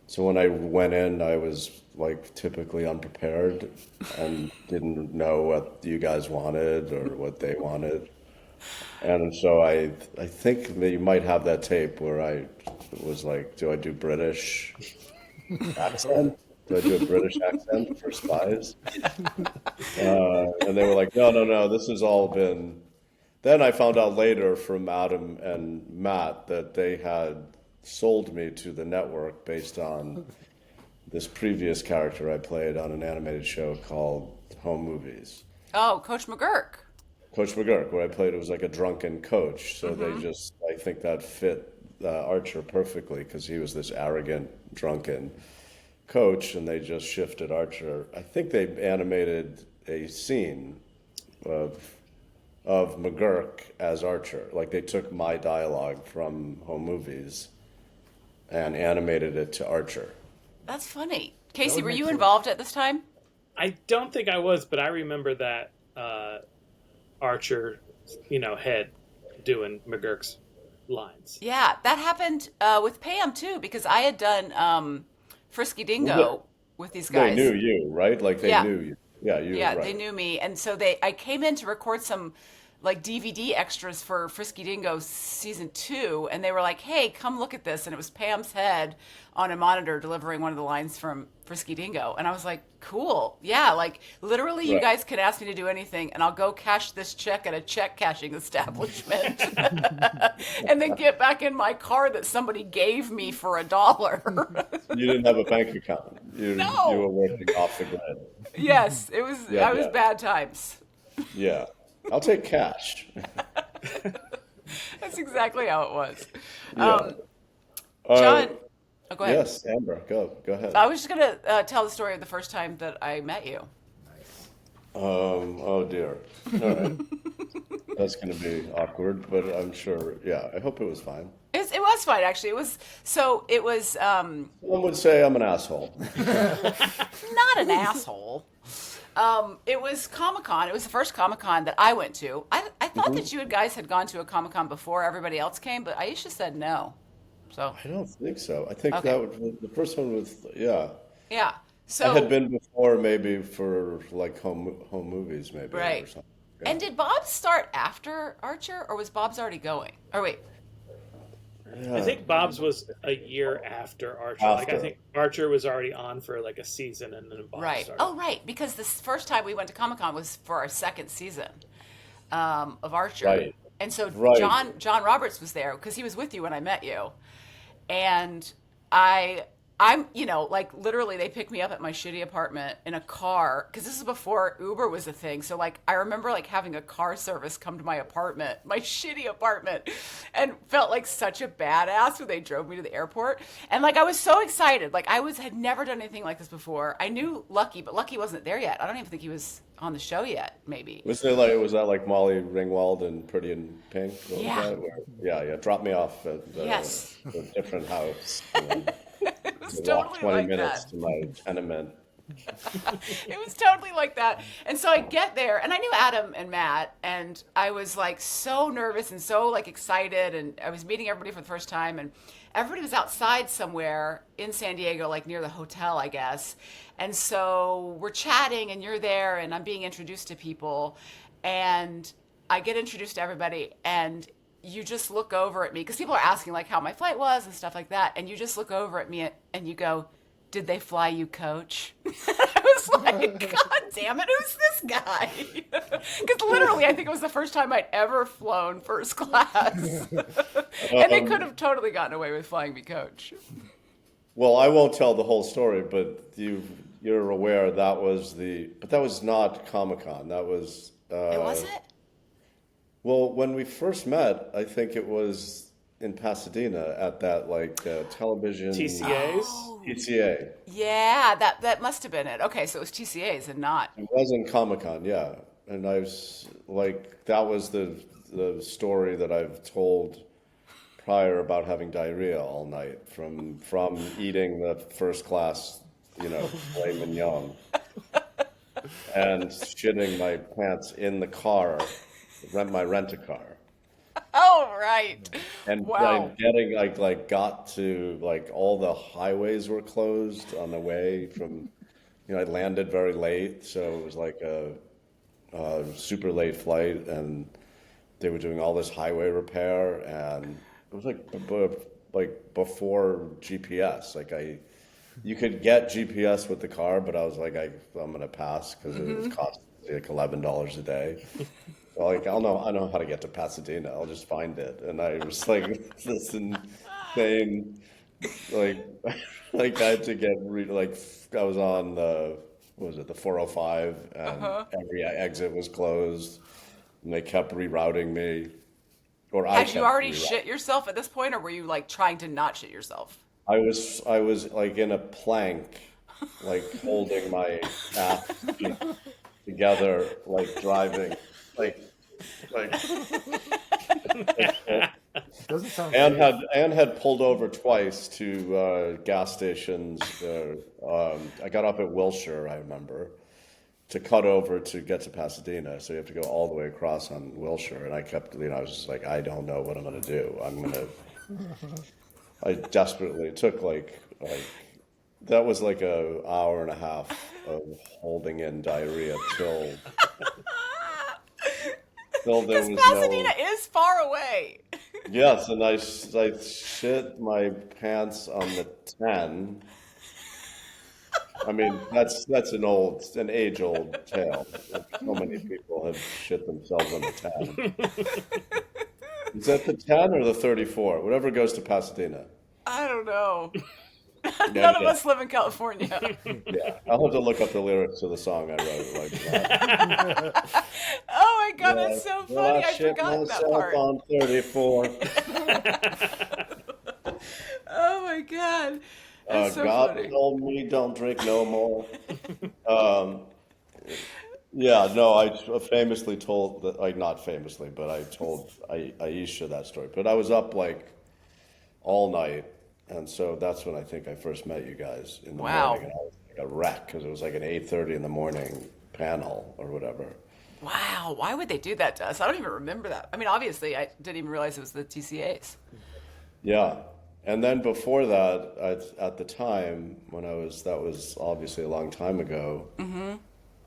So when I went in, I was like typically unprepared and didn't know what you guys wanted or what they wanted. And so I think that you might have that tape where I was like, do I do British accent? Do I do a British accent for spies? And they were like, no, no, no, this has all been. Then I found out later from Adam and Matt that they had sold me to the network based on this previous character I played on an animated show called Home Movies. Oh, Coach McGurk. Coach McGurk, where I played, it was like a drunken coach. So they Mm-hmm. just, I think that fit Archer perfectly because he was this arrogant, drunken coach, and they just shifted Archer. I think they animated a scene of McGurk as Archer. Like they took my dialogue from Home Movies and animated it to Archer. That's funny. That Casey, would were make you sense. involved at this time? I don't think I was, but I remember that Archer, head doing McGurk's lines. Yeah, that happened with Pam too, because I had done Frisky Well, Dingo with these they guys. knew you, right? Like they Yeah, knew you. Yeah, you were yeah, they right. knew me, and so I came in to record some like DVD extras for Frisky Dingo season 2, and they were like, "Hey, come look at this," and it was Pam's head on a monitor delivering one of the lines from Frisky Dingo, and I was like, "Cool, yeah, like literally, you Right. guys could ask me to do anything, and I'll go cash this check at a check cashing establishment, and then get back in my car that somebody gave me for $1." You didn't have a bank account. You were No. working off the grid. Yes, it was. Yeah, I was yeah, bad times. yeah. I'll take cash. That's exactly how it was. Yeah. Um, Uh, John, oh, go ahead. yes, Amber, go ahead. I was just gonna tell the story of the first time that I met you. Nice. Oh dear. All right. That's going to be awkward, but I'm sure. Yeah, I hope it was fine. It was fine actually. It was so it was Someone would say I'm an asshole. not an asshole. It was Comic Con. It was the first Comic Con that I went to. I thought that you guys had gone to a Comic Con before everybody else came, but Aisha said no. So I don't think so. I think okay, the first one was, yeah. yeah. I had So been before, maybe for like home movies, maybe or right. something. Yeah. And did Bob start after Archer, or was Bob's already going? Or wait, I Yeah. think Bob's was a year after Archer. Like I After. think Archer was already on for like a season, and then Bob right. started. Oh, right. Because this first time we went to Comic Con was for our second season of Archer, Right. and so Right. John Roberts was there because he was with you when I met you, and I. like literally they picked me up at my shitty apartment in a car because this is before Uber was a thing. So like I remember like having a car service come to my apartment, my shitty apartment, and felt like such a badass when they drove me to the airport. And like I was so excited. Like had never done anything like this before. I knew Lucky, but Lucky wasn't there yet. I don't even think he was on the show yet, maybe. Was that like Molly Ringwald and Pretty in Pink? What was Yeah. that? Yeah, yeah. Drop me off at Yes. a different house. And then It was walk totally 20 like minutes that. to my tenement. It was totally like that. And so I get there, and I knew Adam and Matt, and I was like so nervous and so like excited, and I was meeting everybody for the first time, and everybody was outside somewhere in San Diego, like near the hotel, I guess. And so we're chatting, and you're there, and I'm being introduced to people, and I get introduced to everybody, and you just look over at me because people are asking like how my flight was and stuff like that, and you just look over at me and you go, "Did they fly you, coach?" I was like, "God damn it, who's this guy?" Because literally, I think it was the first time I'd ever flown first class, and they could Um, have totally gotten away with flying me, coach. well, I won't tell the whole story, but you're aware but that was not Comic Con. That was It was it? well, when we first met, I think it was in Pasadena at that like television TCAs. Oh, PCA. yeah, that must have been it. Okay, so it was TCAs and not. It wasn't Comic Con, yeah. And I was like, that was the story that I've told prior about having diarrhea all night from eating the first class, filet mignon and shitting my pants in the car, my rent a car. Oh, Oh, right. And Wow. getting got to all the highways were closed on the way from, I landed very late, so it was like a super late flight, and they were doing all this highway repair, and it was like before GPS. You could get GPS with the car, but I was like, I'm gonna pass because it was costing like $11 a day. So I know how to get to Pasadena. I'll just find it. And I was like this insane, like I had to I was on the what was it, the 405, and every exit was closed, and they kept rerouting me, or I Had you kept already rerouting. shit yourself at this point, or were you like trying to not shit yourself? I was like in a plank, like holding my ass cheeks together, like driving, like like Doesn't sound Anne safe. had pulled over twice to gas stations. I got up at Wilshire, I remember, to cut over to get to Pasadena. So you have to go all the way across on Wilshire, and I kept, I was just like, I don't know what I'm gonna do. I desperately it took that was like a hour and a half of holding in diarrhea till there Because was Pasadena no. is far away. Yes, and I shit my pants on the 10. I mean, that's an age-old tale. So many people have shit themselves on the 10. Is that the 10 or the 34? Whatever goes to Pasadena. I don't know. Yeah, None of yeah, us live in California. yeah. I'll have to look up the lyrics to the song I wrote. Like that. Oh my god, Yeah. that's so Well, funny. I I'd shit forgotten that myself part. on 34. Oh my god. That's so God funny. told me don't drink no more. Um, Yeah, no, I famously told that, like not famously, but I told Aisha that story. But I was up like all night, and so that's when I think I first met you guys in the morning, Wow. and I was like a wreck because it was like an 8:30 in the morning panel or whatever. Wow. Why would they do that to us? I don't even remember that. I mean, obviously, I didn't even realize it was the TCAs. Yeah, and then before that, at the time when that was obviously a long time ago.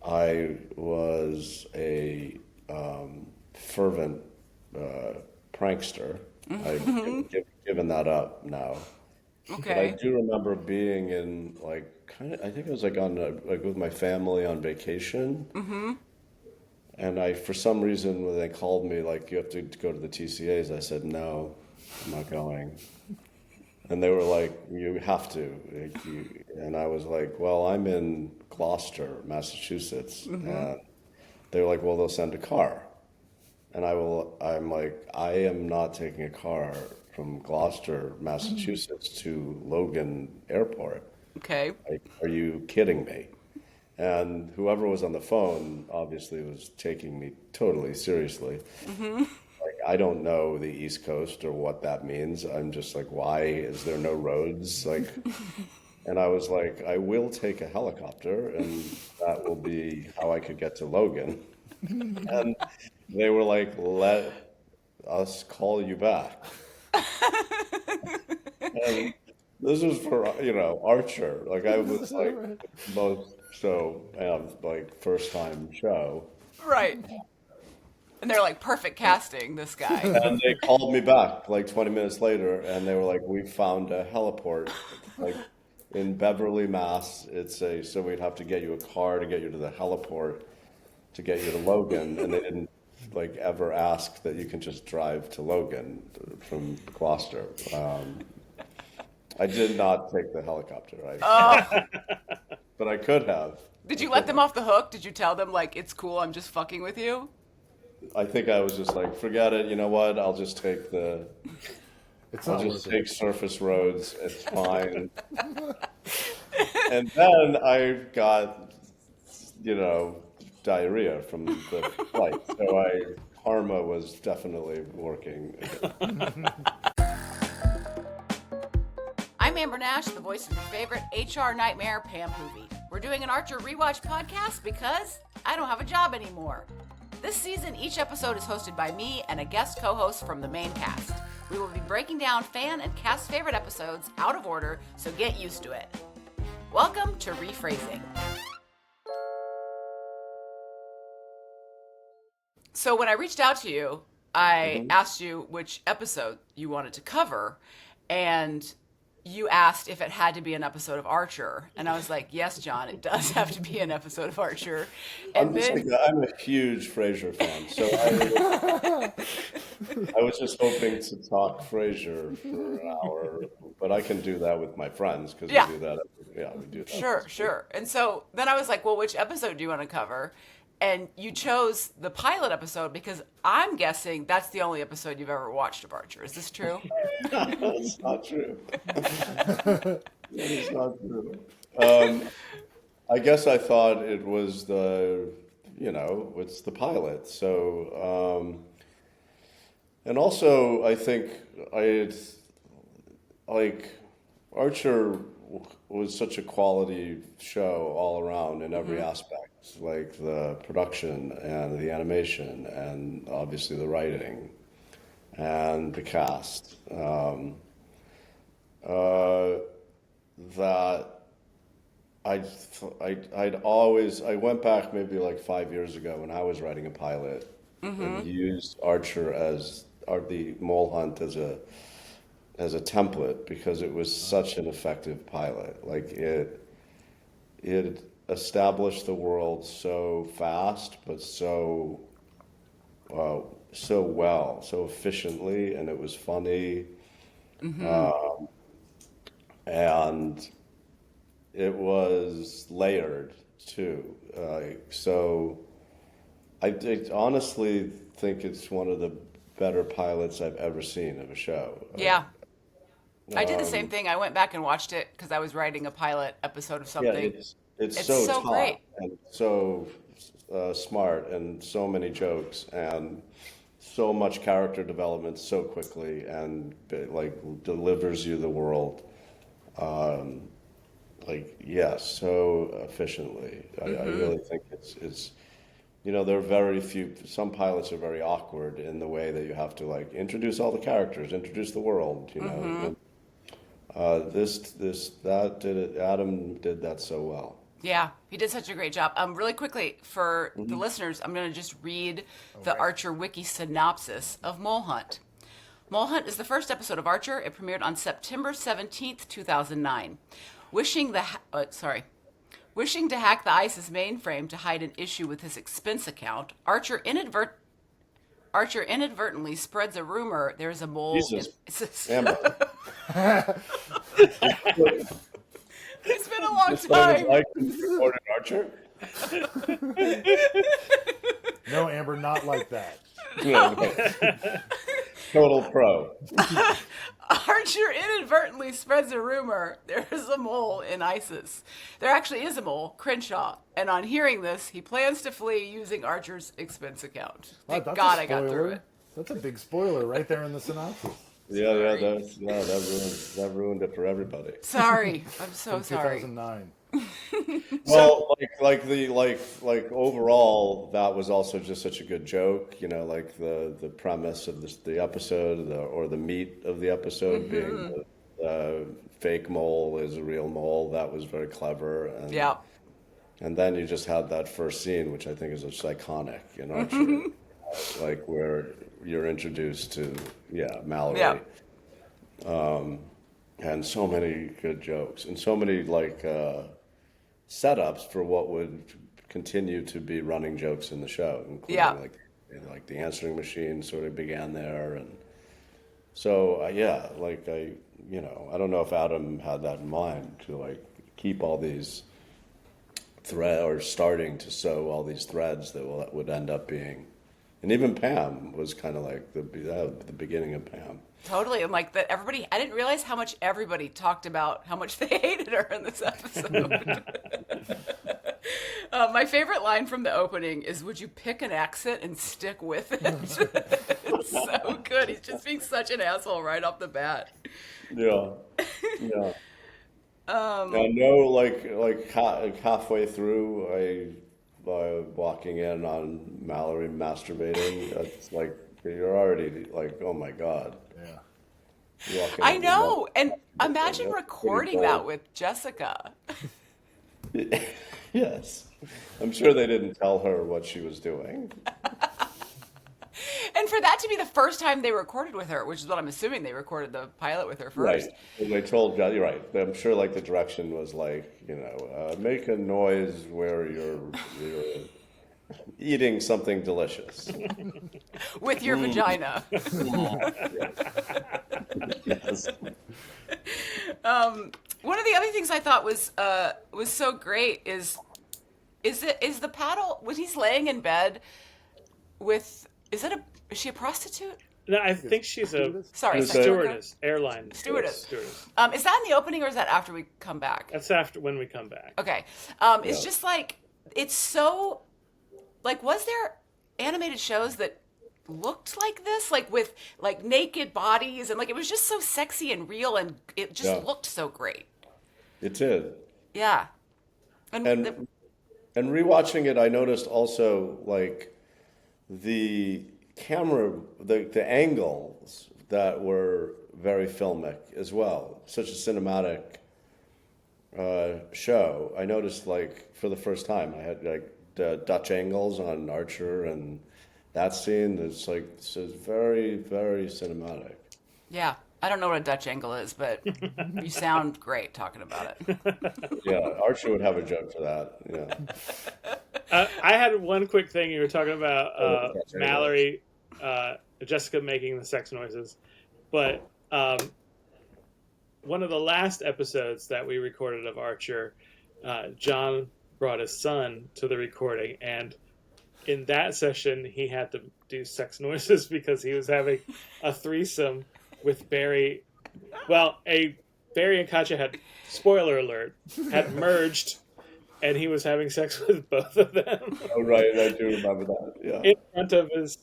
I was a fervent prankster. Given that up now, but I Okay. do remember being in I think it was like with my family on vacation, and for some reason when they called me like you have to go to the TCAs, I said no, I'm not going. And they were like, "You have to." And I was like, "Well, I'm in Gloucester, Massachusetts." And they were like, "Well, they'll send a car." And I'm like, "I am not taking a car from Gloucester, Massachusetts to Logan Airport. Okay. Like, are you kidding me?" And whoever was on the phone obviously was taking me totally seriously. Like, I don't know the East Coast or what that means. I'm just like, why is there no roads? And I was like, I will take a helicopter, and that will be how I could get to Logan. And they were like, let us call you back. And this was for, Archer. Like, I was like, Right. most, so, like, first time show. Right. And they're like, perfect casting, this guy. And they called me back like 20 minutes later, and they were like, "We found a heliport, like in Beverly, Mass. So we'd have to get you a car to get you to the heliport to get you to Logan." And they didn't like ever ask that you can just drive to Logan from Gloucester. I did not take the helicopter, but I could have. Did I you could let them have. off the hook? Did you tell them, like, it's cool, I'm just fucking with you? I think I was just like, forget it. You know what? I'll just It's I'll not just worth it. take surface roads. It's fine. And then I got, diarrhea from the flight. So karma was definitely working again. I'm Amber Nash, the voice of your favorite HR nightmare, Pam Hoovy. We're doing an Archer rewatch podcast because I don't have a job anymore. This season, each episode is hosted by me and a guest co-host from the main cast. We will be breaking down fan and cast favorite episodes out of order, so get used to it. Welcome to Rephrasing. So when I reached out to you, I asked you which episode you wanted to cover, and you asked if it had to be an episode of Archer, and I was like, yes, John, it does have to be an episode of Archer. And I'm a huge Frasier fan, so I was just hoping to talk Frasier for an hour, but I can do that with my friends because Yeah. we do that. Yeah, we do that. Sure. And so then I was like, well, which episode do you want to cover? And you chose the pilot episode because I'm guessing that's the only episode you've ever watched of Archer. Is this true? That's not true. That is not true. I guess I thought it was it's the pilot. So, and also I think Archer was such a quality show all around in every aspect, like the production and the animation and obviously the writing and the cast. That I went back maybe like 5 years ago when I was writing a pilot and used Archer the Mole Hunt as a template because it was such an effective pilot. Like it established the world so fast, but so well, so efficiently, and it was funny, and it was layered too. So I honestly think it's one of the better pilots I've ever seen of a show. Yeah. I did the same thing. I went back and watched it because I was writing a pilot episode of Yeah, something. it's so so great. taut and so smart and so many jokes and so much character development so quickly and like delivers you the world so efficiently. I really think it's there are very few. Some pilots are very awkward in the way that you have to like introduce all the characters, introduce the world. Adam did that so well. Yeah, he did such a great job. Really quickly, for the listeners, I'm going to just read the Archer Wiki synopsis of Mole Hunt. Mole Hunt is the first episode of Archer. It premiered on September 17th, 2009. Wishing to hack the ISIS mainframe to hide an issue with his expense account, Archer inadvertently spreads a rumor there is a mole. Amber. It's been a long That's what it time. was like when you recorded Archer. No, Amber, not like that. Total pro. Archer inadvertently spreads a rumor there is a mole in ISIS. There actually is a mole, Crenshaw, and on hearing this, he plans to flee using Archer's expense account. Thank Wow, God a I got through spoiler. it. That's a big spoiler right there in the synopsis. That ruined it for everybody. Sorry, I'm so From sorry. 2009. Well, like overall, that was also just such a good joke. Like the premise of the episode, or the meat of the episode being the fake mole is a real mole. That was very clever. And, Yeah. And then you just had that first scene, which I think is just iconic in Archer, like where you're introduced to Mallory. Yeah. And so many good jokes and so many setups for what would continue to be running jokes in the show, including like the answering machine sort of began there, and so I don't know if Adam had that in mind to like keep all these thread or starting to sew all these threads that would end up being, and even Pam was kind of like the beginning of Pam. Totally. And like that everybody, I didn't realize how much everybody talked about how much they hated her in this episode. My favorite line from the opening is, "Would you pick an exit and stick with it?" It's so good. He's just being such an asshole right off the bat. Yeah. I know, halfway through, walking in on Mallory masturbating. That's like you're already like, oh my God. Yeah. You walk in I on your mother know. And imagine masturbating. That's pretty recording that bold. with Jessica. Yes. I'm sure they didn't tell her what she was doing. And for that to be the first time they recorded with her, which is what I'm assuming they recorded the pilot with her Right. first. And they told you, you're right. I'm sure like the direction was like, make a noise where you're eating something delicious. With your vagina. Yes. One of the other things I thought was so great is the paddle when he's laying in bed with is she a prostitute? No, I think she's a Sorry, Who's sex worker? stewardess, airline Stewardess. stewardess. Is that in the opening or is that after we come back? That's after when we come back. Okay. It's Yeah. just like it's so like was there animated shows that looked like this like with like naked bodies and like it was just so sexy and real and it just Yeah. looked so great. It did. Yeah. And, And and rewatching it, I noticed also like the camera, the angles that were very filmic as well. Such a cinematic show. I noticed like for the first time, I had like the Dutch angles on Archer and that scene. It's like it's very, very cinematic. yeah. I don't know what a Dutch angle is, but you sound great talking about it. Yeah, Archer would have a joke for that. Yeah. I had one quick thing. You were talking about That's very Mallory, Jessica making the sex noises, but one of the last episodes that we recorded of Archer, John brought his son to the recording, and in that session he had to do sex noises because he was having a threesome with Barry. Well, Barry and Katja had, spoiler alert, had merged, and he was having sex with both of them Oh, right, I do remember that. Yeah. in front of his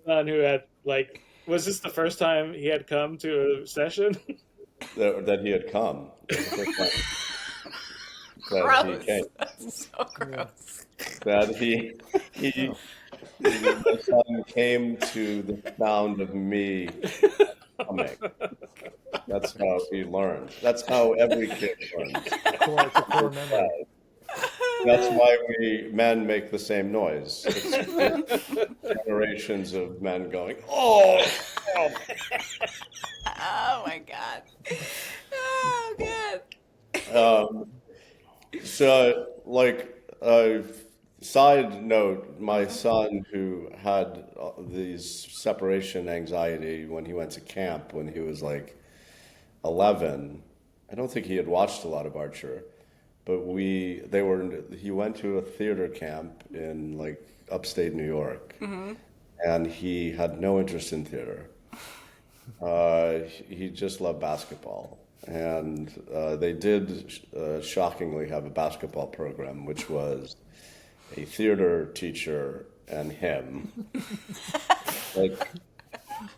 son, who had like, was this the first time he had come to a session? That he had come. It was the first time that he Gross. came. That's so gross. That my son came to the sound of me coming. That's how he learned. That's how every kid learns. It's a core memory. That's why we men make the same noise. It's generations of men going, oh, oh. Oh my god. Oh god. So, like, side note, my son who had these separation anxiety when he went to camp when he was like 11, I don't think he had watched a lot of Archer, but he went to a theater camp in like upstate New York, and he had no interest in theater. He just loved basketball. And they did shockingly have a basketball program, which was a theater teacher and him, like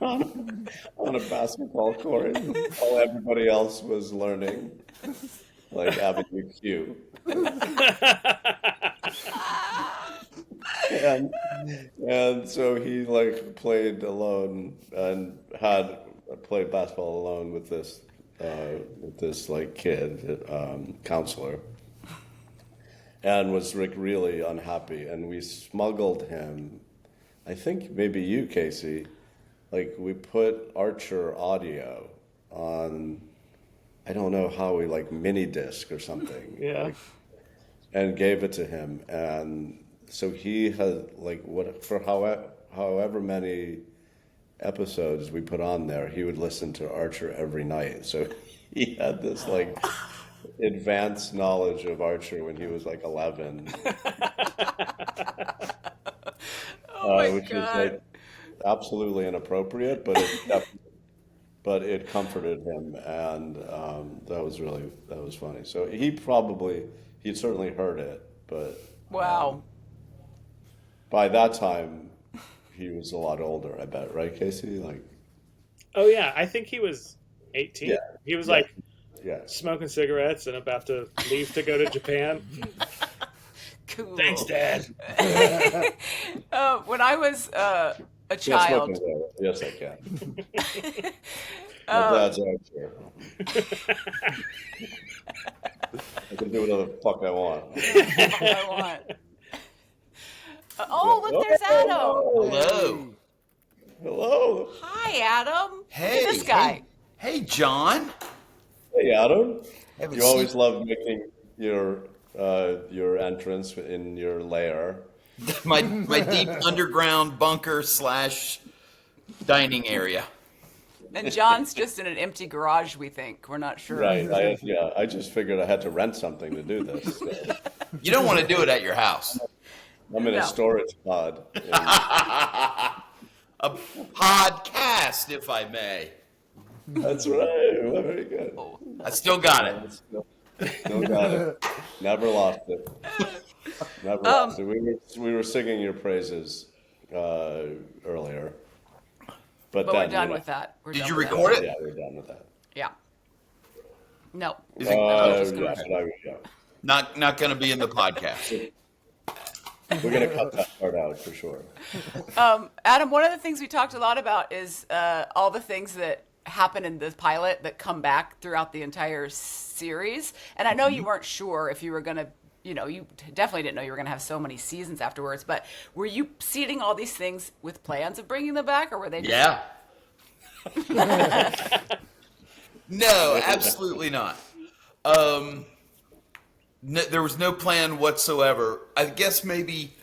on a basketball court, while everybody else was learning, like Avenue Q. And so he like played alone and had played basketball alone with this like kid counselor, and was like really unhappy. And we smuggled him. I think maybe you, Casey, like we put Archer audio on. I don't know how we like mini disc or something. Yeah. Like, and gave it to him, and so he had like however many episodes we put on there, he would listen to Archer every night. So he had this like advanced knowledge of Archer when he was like 11, Oh my which was god. like absolutely inappropriate, but it comforted him, and that was funny. So he'd certainly heard it, but Wow. by that time he was a lot older, I bet, right, Casey? Like, Oh yeah, I think he was 18. Yeah. He was Yeah. like yeah, smoking cigarettes and about to leave to go to Japan. Cool. Thanks, Dad. When I was a Can't child, smoke in there. Yes, I can. My dad's out here. I can do whatever the fuck I want. I want. Oh, look, there's Adam. Hello. Hello. Hi, Adam. Hey. Look at this guy. Hey, John. Hey, Adam. Haven't You always love making your entrance in your lair. my deep underground bunker / dining area. And John's just in an empty garage, we think. We're not sure. Right. I just figured I had to rent something to do this. So You don't want to do it at your house. I'm in No. a storage pod. A podcast, if I may. That's right. Well, very good. I still got it. Still got it. Never lost it. Never lost it. We were singing your praises earlier. But But then, we're done know, with that. We're Did done you with that. record it? Yeah, we're done with that. Yeah. No. Is it Yeah, yeah. not going to be in the podcast? We're going to cut that part out for sure. Adam, one of the things we talked a lot about is all the things that happen in the pilot that come back throughout the entire series. And I know you weren't sure if you were going to, you definitely didn't know you were going to have so many seasons afterwards, but were you seeding all these things with plans of bringing them back, or were they just... Yeah. No, absolutely not. No, there was no plan whatsoever. I guess maybe,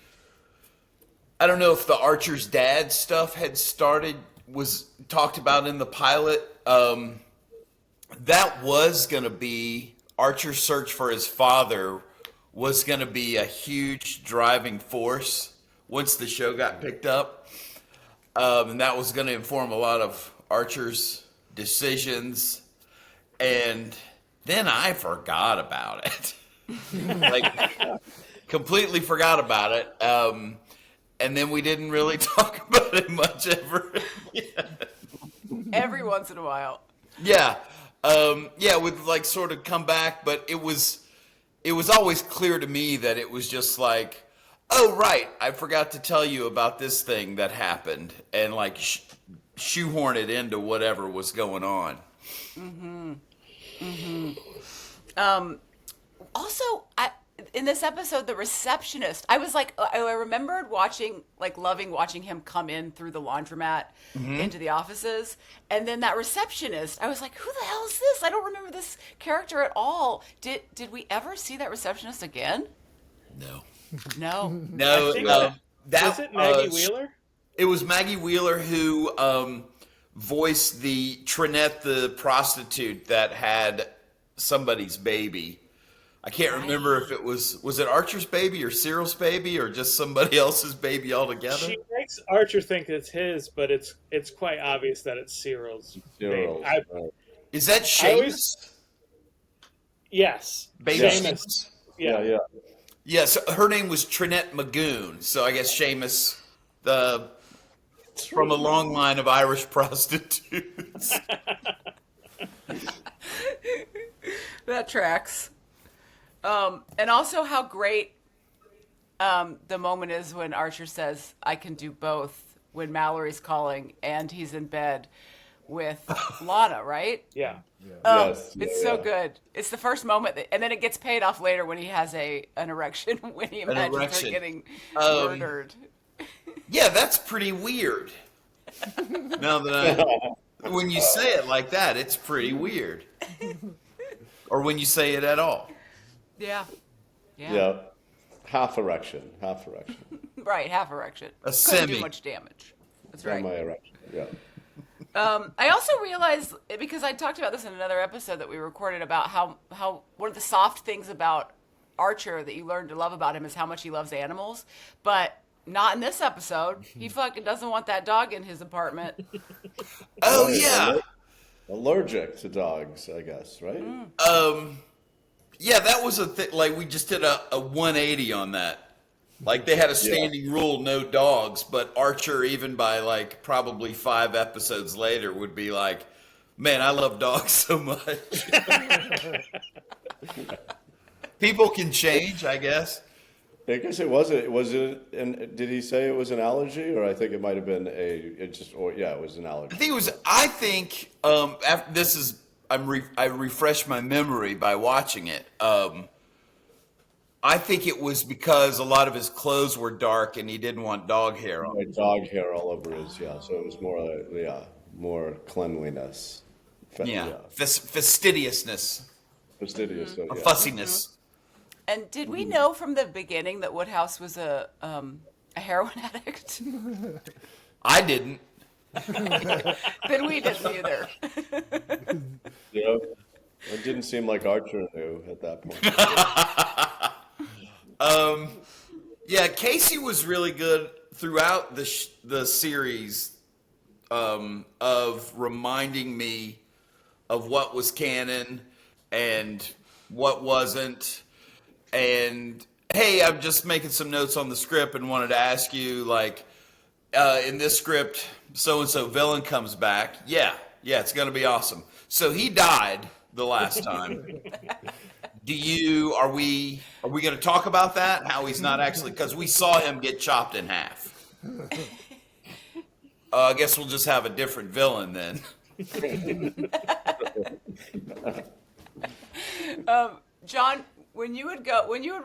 I don't know if the Archer's dad stuff had was talked about in the pilot. That was going to be, Archer's search for his father was going to be a huge driving force once the show got picked up. And that was going to inform a lot of Archer's decisions. And then I forgot about it. Completely forgot about it. And then we didn't really talk about it much ever. Every once in a while. Yeah. It would sort of come back, but it was always clear to me that it was just like, oh, right, I forgot to tell you about this thing that happened, and shoehorn it into whatever was going on. Also, in this episode, the receptionist, I was I remembered loving watching him come in through the laundromat into the offices. And then that receptionist, I was like, who the hell is this? I don't remember this character at all. Did we ever see that receptionist again? No. No. No. Was it Maggie Wheeler? It was Maggie Wheeler who voiced the Trinette, the prostitute that had somebody's baby. I can't remember if it was it Archer's baby or Cyril's baby or just somebody else's baby altogether. She makes Archer think it's his, but it's quite obvious that it's Cyril's baby. Right. Is that Seamus? Yes. Baby Seamus. Yeah. Yeah, so her name was Trinette Magoon. So I guess Seamus, from a long line of Irish prostitutes. That tracks. And also how great the moment is when Archer says, I can do both, when Mallory's calling and he's in bed with Lana, right? Yeah. Oh, Yes. it's so good. It's the first moment, and then it gets paid off later when he has an erection, when he imagines erection. her getting murdered. Yeah, that's pretty weird. Now that when you say it like that, it's pretty weird. Or when you say it at all. Yeah. Yeah. Half erection. Right, half erection. A Couldn't semi. do much damage. That's right. Semi-erection. Yeah. I also realized, because I talked about this in another episode that we recorded, about how one of the soft things about Archer that you learn to love about him is how much he loves animals, but not in this episode. He fucking doesn't want that dog in his apartment. Oh, yeah. Allergic to dogs, I guess, right? Yeah, that was a thing. We just did a 180 on that. They had a standing rule, no dogs, but Archer, even by probably 5 episodes later, would be like, man, I love dogs so much. People can change, I guess. I guess it wasn't. Was it? And did he say it was an allergy, or I think it might have been It just. Or yeah, it was an I allergy. think it was. I think after this is. I refreshed my memory by watching it. I think it was because a lot of his clothes were dark and he didn't want dog hair on. Like dog hair all over his. Yeah, so it was more cleanliness. Yeah, fastidiousness Fastidious. or Yeah. fussiness. And did we know from the beginning that Woodhouse was a heroin addict? I didn't. Then we didn't either. You know, it didn't seem like Archer knew at that point. Yeah, Casey was really good throughout the series of reminding me of what was canon and what wasn't. And hey, I'm just making some notes on the script and wanted to ask you, like, in this script, so and so villain comes back. Yeah, it's gonna be awesome. So he died the last time. Are we going to talk about that? How he's not actually, because we saw him get chopped in half. I guess we'll just have a different villain then. John, when you would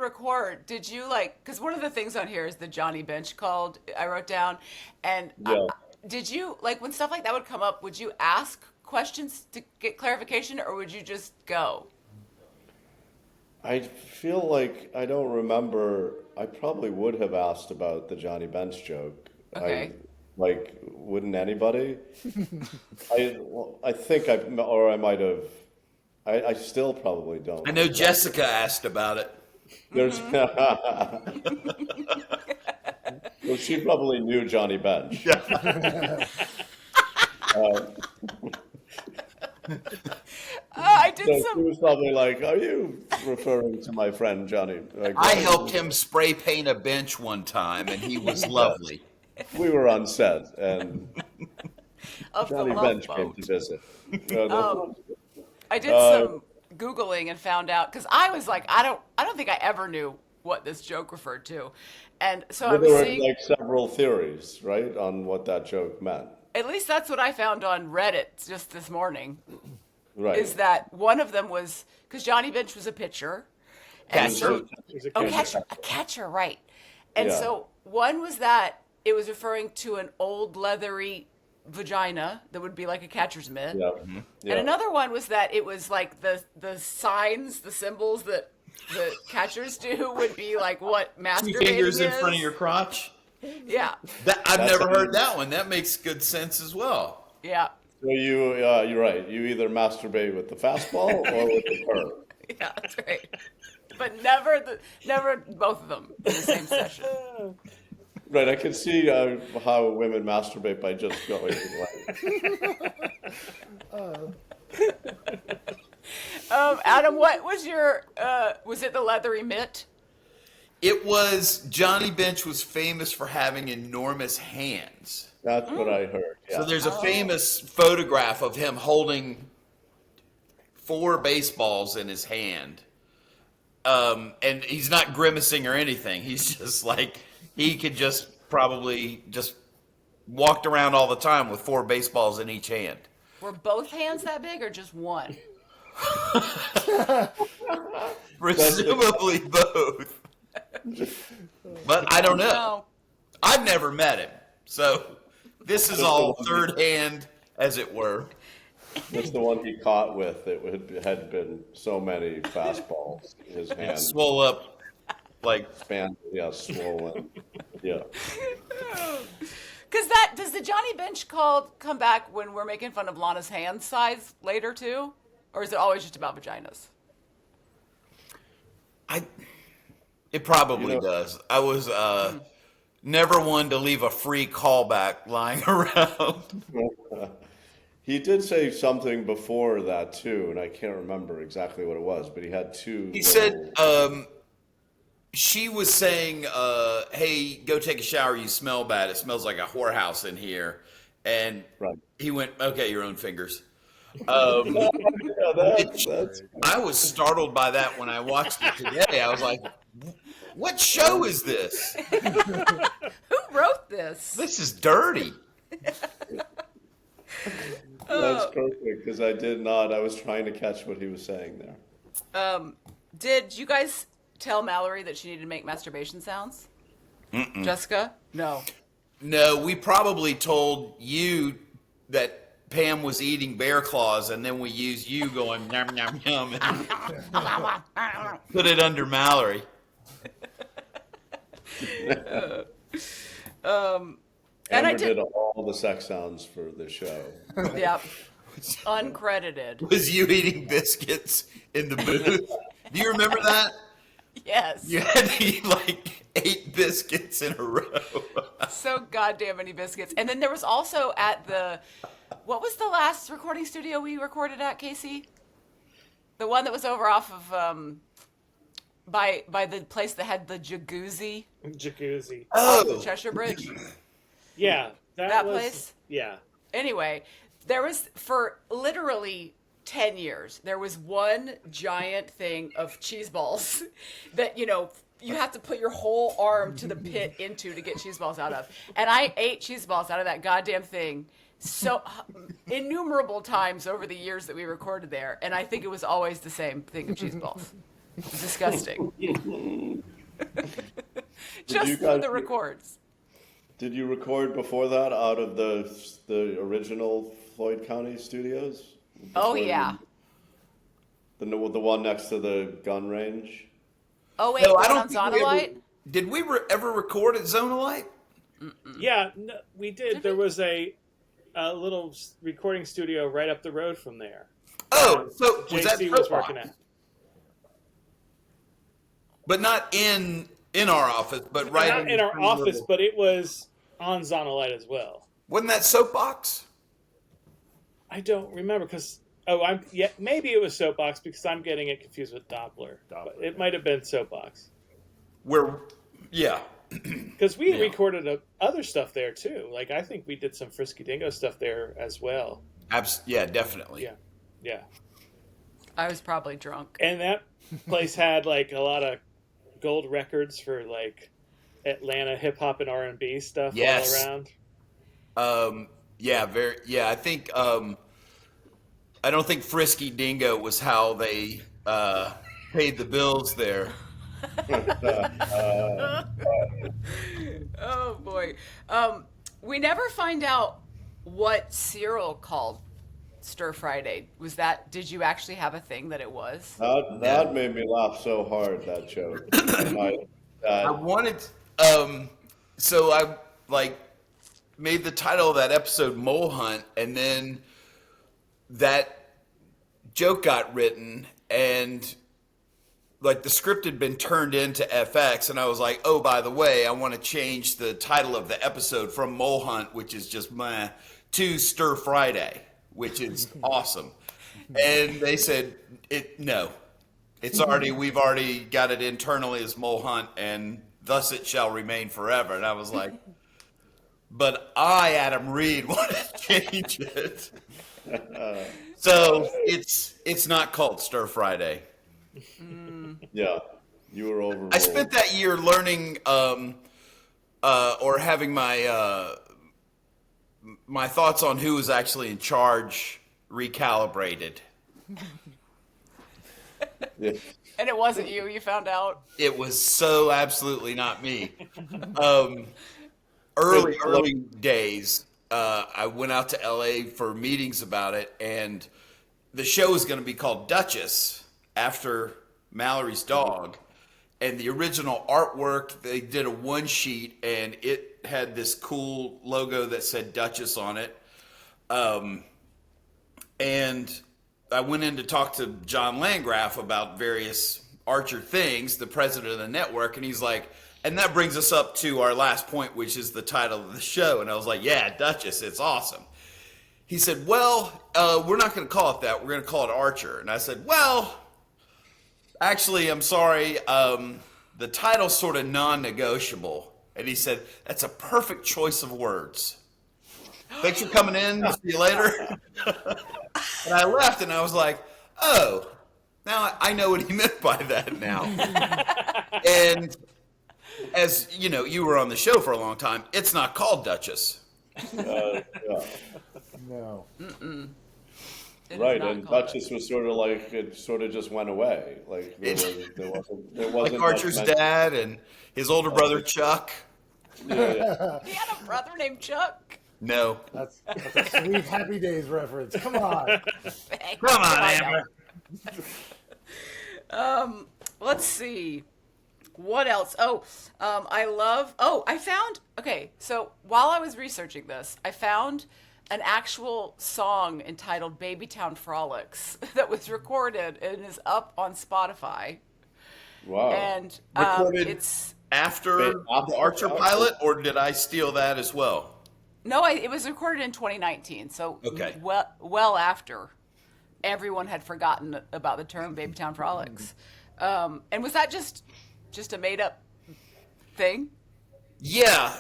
record, did you because one of the things on here is the Johnny Bench called, I wrote down. And Yeah. did you, when stuff like that would come up, would you ask questions to get clarification, or would you just go? I feel like I don't remember. I probably would have asked about the Johnny Bench joke. Okay. Wouldn't anybody? I think I might have. I still probably don't. I know Jessica asked about it. There's. Well, she probably knew Johnny Bench. I did So she some. was probably like, "Are you referring to my friend Johnny?" Like, I helped him spray paint a bench one time, and he was lovely. We were on set, and Of the Johnny Love Bench came Boat. to visit. No, I did some Googling and found out, because I was like, I don't think I ever knew what this joke referred to, and so I there was were seeing. like several theories, right, on what that joke meant. At least that's what I found on Reddit just this morning. Right. Is that one of them was because Johnny Bench was a pitcher, and so He's a oh, catcher. a catcher, right? And Yeah. so one was that it was referring to an old leathery vagina that would be like a catcher's mitt. Yeah. And another one was that it was like the signs, the symbols that the catchers do would be like what Two masturbating fingers in is. front of your crotch. Yeah, I've That's never heard amazing. that one. That makes good sense as well. yeah, So you're right. You either masturbate with the fastball or with the curve. yeah, that's right. But never both of them in the same session. Right. I can see how women masturbate by just going like. Adam, what was your? Was it the leathery mitt? It was Johnny Bench was famous for having enormous hands. That's what I heard. Yeah. So there's a famous photograph of him holding 4 baseballs in his hand. And he's not grimacing or anything. He's just like, he could just probably just walked around all the time with 4 baseballs in each hand. Were both hands that big or just one? Presumably both. But I don't know. No. I've never met him. So this is all third hand, as it were. That's the one he caught with. Had been so many fastballs. His hand Swole up like span, swollen. Yeah. Because does the Johnny Bench come back when we're making fun of Lana's hand size later too, or is it always just about vaginas? It probably does. I was never one to leave a free callback lying around. He did say something before that too, and I can't remember exactly what it was, but he had 2. He said, she was saying, hey, go take a shower, you smell bad. It smells like a whorehouse in here. And Right. he went, okay, your own fingers. Yeah, that's I was startled by that when I watched it today. I was like, What show is this? Who wrote this? This is dirty. That's perfect because I did not. I was trying to catch what he was saying there. Did you guys tell Mallory that she needed to make masturbation sounds? Jessica? No. No, we probably told you that Pam was eating bear claws, and then we used you going yum yum yum and put it under Mallory. And I Amber did. did all the sex sounds for the show. Yep. Uncredited. Was you eating biscuits in the booth? Do you remember that? Yes. You had to eat like 8 biscuits in a row. So goddamn many biscuits. And then there was also at the, what was the last recording studio we recorded at, Casey? The one that was over off of, by the place that had the jacuzzi, Jacuzzi. Oh, Cheshire Bridge. Yeah, That was, place? Yeah. Anyway, there was, for literally 10 years, there was one giant thing of cheese balls that, you know, you have to put your whole arm to the pit into to get cheese balls out of. And I ate cheese balls out of that goddamn thing so innumerable times over the years that we recorded there. And I think it was always the same thing of cheese balls. It was disgusting. Just you for guys- the records. Did you record before that out of the original Floyd County studios? Oh, Before yeah. The one next to the gun range? Oh, wait, no, I going don't on think we Zonalite? ever, did we ever record at Zonalite? Yeah, no, we did. There was a little recording studio right up the road from there. Oh, so was that JC was Soapbox? working at. But not in our office, but right Not in our office, but it was on Zonalite as well. Wasn't that Soapbox? I don't remember because maybe it was Soapbox because I'm getting it confused with Doppler. But it might have been Soapbox Yeah. because we recorded other stuff there too. Like I think we did some Frisky Dingo stuff there as well. Yeah, definitely. Yeah. I was probably drunk. And that place had like a lot of gold records for like Atlanta hip hop and R&B stuff Yes. all around. I think I don't think Frisky Dingo was how they paid the bills there. Oh boy. We never find out what Cyril called Stir Friday. Did you actually have a thing that it was? That made me laugh so hard, that joke. I wanted so I like made the title of that episode Mole Hunt, and then that joke got written, and like the script had been turned into FX, and I was like, oh, by the way, I want to change the title of the episode from Mole Hunt, which is just meh, to Stir Friday, which is awesome. And they said, no, we've already got it internally as Mole Hunt, and thus it shall remain forever. And I was like, but I, Adam Reed, want to change it. So it's not called Stir Friday. Yeah, you were over. I spent that year learning or having my my thoughts on who was actually in charge recalibrated. Yeah. And it wasn't you. You found out. It was so absolutely not me. Early days, I went out to LA for meetings about it, and the show was going to be called Duchess after Mallory's dog. And the original artwork, they did a one sheet, and it had this cool logo that said Duchess on it. And I went in to talk to John Landgraf about various Archer things, the president of the network, and he's like, and that brings us up to our last point, which is the title of the show. And I was like, yeah, Duchess, it's awesome. He said, well, we're not going to call it that. We're going to call it Archer. And I said, well, actually, I'm sorry. The title's sort of non-negotiable. And he said, that's a perfect choice of words. Thanks for coming in. See you later. And I left, and I was like, oh, now I know what he meant by that now. And as you know, you were on the show for a long time. It's not called Duchess. Yeah. No. It is Right, not and called Duchess was sort of like it sort of just went away. Like there wasn't Like much Archer's mention. dad and his older brother Chuck. Yeah. He had a brother named Chuck. No. That's a sweet Happy Days reference. Come on. Come on, Amber. Let's see. What else? I found, okay, so while I was researching this, I found an actual song entitled Babytown Frolics that was recorded and is up on Spotify. Wow. And Recorded it's, after the After Archer Archer? pilot, or did I steal that as well? no, it was recorded in 2019, so Okay. well after everyone had forgotten about the term Babytown Frolics. And was that just a made up thing? Yeah.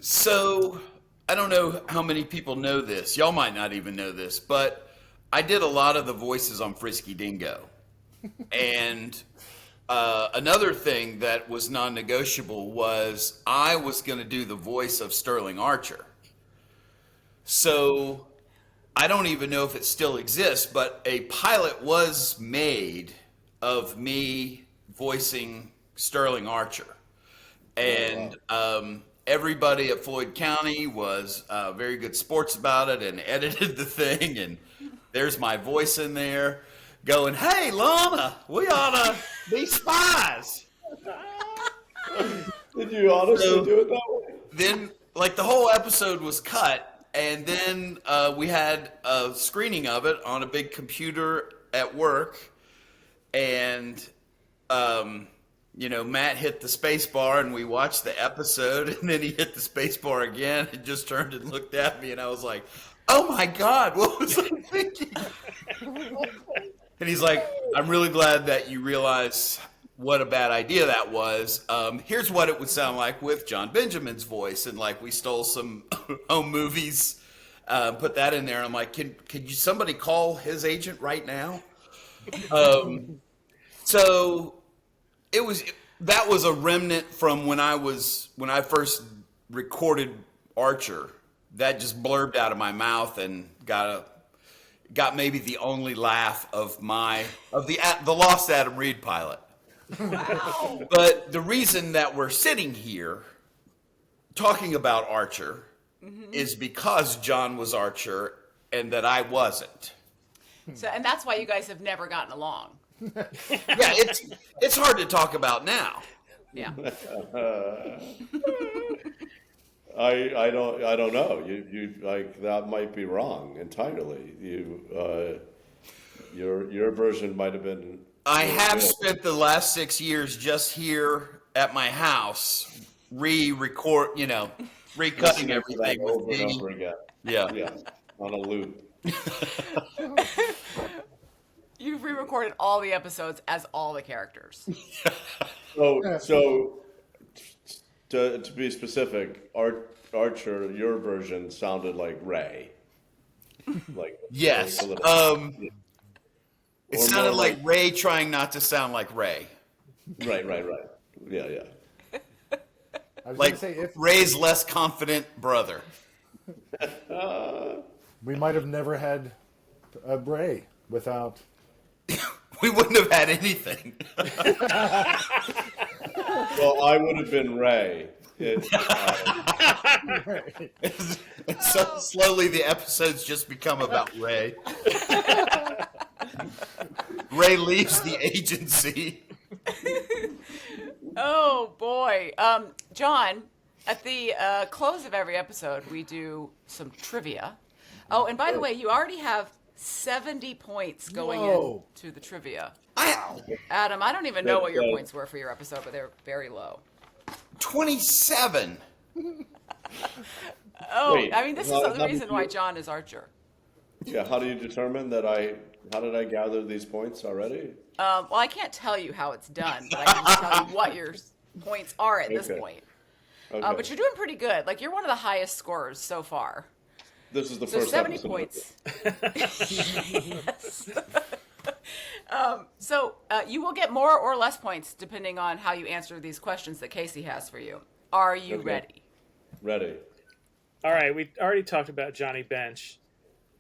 So I don't know how many people know this. Y'all might not even know this, but I did a lot of the voices on Frisky Dingo. And another thing that was non-negotiable was I was going to do the voice of Sterling Archer. So I don't even know if it still exists, but a pilot was made of me voicing Sterling Archer. And everybody at Floyd County was very good sports about it and edited the thing. And there's my voice in there going, "Hey, Lana, we ought to be spies." Did you honestly So- do it that way? Then, like, the whole episode was cut, and then we had a screening of it on a big computer at work, and Matt hit the space bar, and we watched the episode, and then he hit the space bar again, and just turned and looked at me, and I was like, "Oh my God, what was I thinking?" And he's like, "I'm really glad that you realize what a bad idea that was. Here's what it would sound like with Jon Benjamin's voice." And like, we stole some home movies, put that in there. And I'm like, could you somebody call his agent right now? So that was a remnant from when I first recorded Archer. That just blurbed out of my mouth and got maybe the only laugh of the Lost Adam Reed pilot. Wow. But the reason that we're sitting here talking about Archer is because John was Archer and that I wasn't. So, and that's why you guys have never gotten along. Yeah, it's hard to talk about now. Yeah. I don't know. You like that might be wrong entirely. Your version might have been. I have good. spent the last 6 years just here at my house recutting Listening to everything that with over and me. over again. Yeah. Yeah, on a loop. You've re-recorded all the episodes as all the characters. So to be specific, Archer, your version sounded like Ray. Like Yes. a little- It Or sounded more like Ray trying not to sound like Ray. Right. Yeah. I was Like going to say, if Ray's less confident brother. we might have never had a Bray without. We wouldn't have had anything. Well, I would have been Ray. So slowly the episodes just become about Ray. Ray leaves the agency. Oh boy, John. At the close of every episode, we do some trivia. Oh, and by the way, you already have 70 points going Whoa. into the trivia. Wow. Adam, I don't even know what your Yeah. points were for your episode, but they're very low. 27. Oh, Wait, I mean, this is how the did reason why you- John is Archer. Yeah, how do you determine that how did I gather these points already? Well, I can't tell you how it's done, but I can tell you what your points are at this Okay. point. Okay. But you're doing pretty good. Like, you're one of the highest scorers so far. This is the So first 70 episode. points. Yes. So you will get more or less points depending on how you answer these questions that Casey has for you. Are you Okay. ready? Ready. All right, we already talked about Johnny Bench.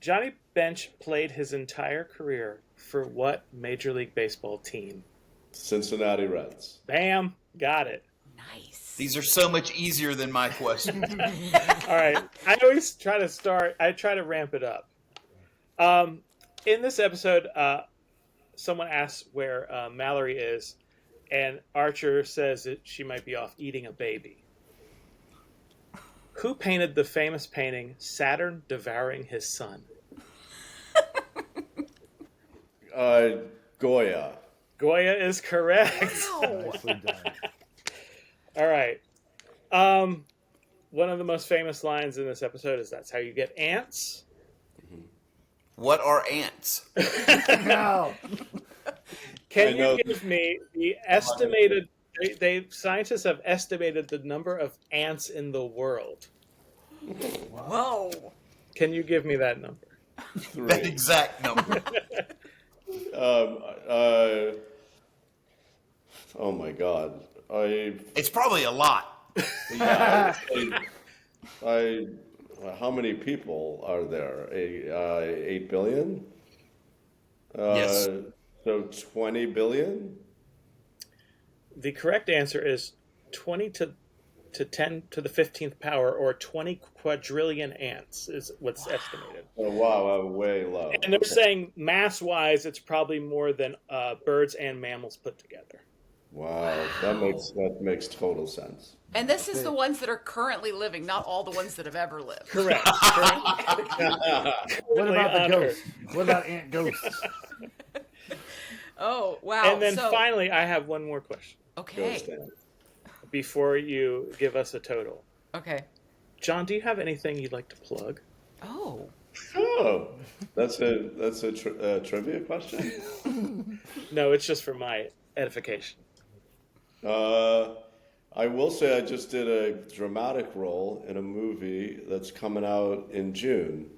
Johnny Bench played his entire career for what Major League Baseball team? Cincinnati Reds. Bam, got it. Nice. These are so much easier than my questions. All right, I always try to ramp it up. In this episode, someone asks where Mallory is, and Archer says that she might be off eating a baby. Who painted the famous painting Saturn Devouring His Son? Goya. Goya is correct. Nicely done. All right. One of the most famous lines in this episode is that's how you get ants. What are ants? No. Can know. you give me the estimated? Scientists have estimated the number of ants in the world. Whoa. Can you give me that number? That 3. exact number. Oh my God. It's probably a lot. Yeah, how many people are there? 8 billion? Yes. So 20 billion? The correct answer is 20 to 10 to the 15th power, or 20 quadrillion ants is what's estimated. Oh, wow, way low. And they're saying mass-wise, it's probably more than birds and mammals put together. Wow, that makes total sense. And this is the ones that are currently living, not all the ones that have ever lived. Correct. What about the on ghosts? What about ant ghosts? Oh, wow. And then So- finally, I have one more question Okay. Goes down. before you give us a total. Okay. John, do you have anything you'd like to plug? Oh. Oh, that's a trivia question. No, it's just for my edification. I will say I just did a dramatic role in a movie that's coming out in June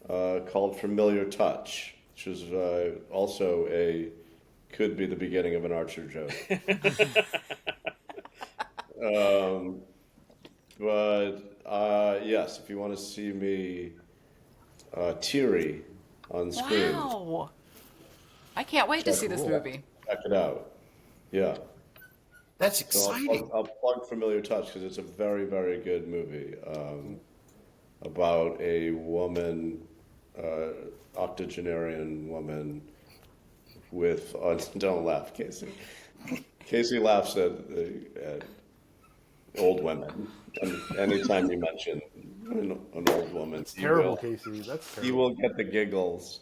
called Familiar Touch, which is also could be the beginning of an Archer joke. But yes, if you want to see me teary on screen, Wow. I can't wait to see this movie. check it out. Yeah. That's So exciting. I'll plug Familiar Touch because it's a very, very good movie about a woman, octogenarian woman with, don't laugh, Casey. Casey laughs at old women. And anytime you mention an old woman, Terrible, Casey. That's he terrible. will get the giggles.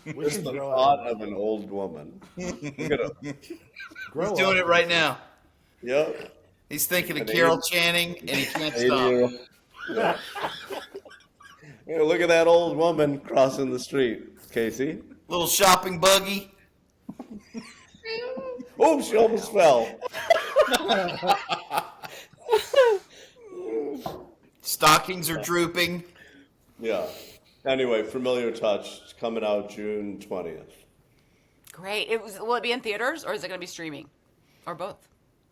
We Just should the grow thought up. of an old woman. Look at him. Grow He's doing up, it right Casey. now. Yep. He's thinking of An Carol 80 Channing, and he can't 80 stop. year old. Yeah. Yeah, look at that old woman crossing the street, Casey. Little shopping buggy. Oh, she almost fell. Stockings are drooping. Yeah. Anyway, Familiar Touch is coming out June 20th. Great. Will it be in theaters or is it going to be streaming? Or both?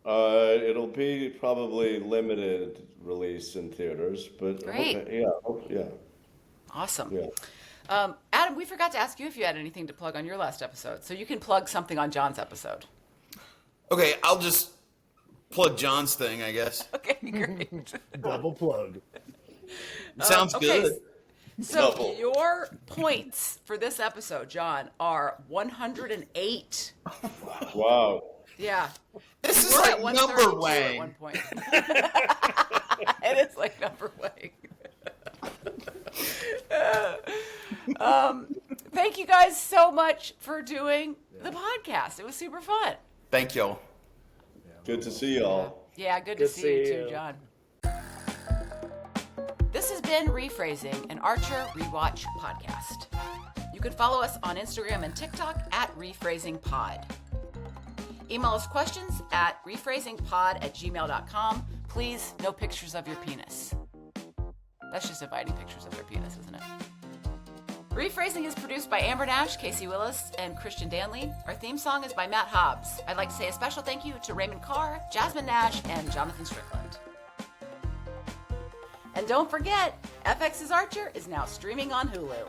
It'll be probably limited release in theaters, but Great. yeah. Awesome. Yeah. Adam, we forgot to ask you if you had anything to plug on your last episode. So you can plug something on John's episode. Okay, I'll just plug John's thing, I guess. Okay, great. Double plug. Sounds Okay, good. So Double. your points for this episode, John, are 108. Wow. Yeah. This is We're like at number 132 at one wang. point. It is like number wang. Thank you guys so much for doing the podcast. It was super fun. Thank y'all. Good to see y'all. Yeah, good to Good see you see too, you. John. This has been Rephrasing, an Archer Rewatch podcast. You can follow us on Instagram and TikTok at rephrasingpod. Email us questions at rephrasingpod@gmail.com. Please, no pictures of your penis. That's just inviting pictures of their penis, isn't it? Rephrasing is produced by Amber Nash, Casey Willis, and Christian Danley. Our theme song is by Matt Hobbs. I'd like to say a special thank you to Raymond Carr, Jasmine Nash, and Jonathan Strickland. And don't forget, FX's Archer is now streaming on Hulu.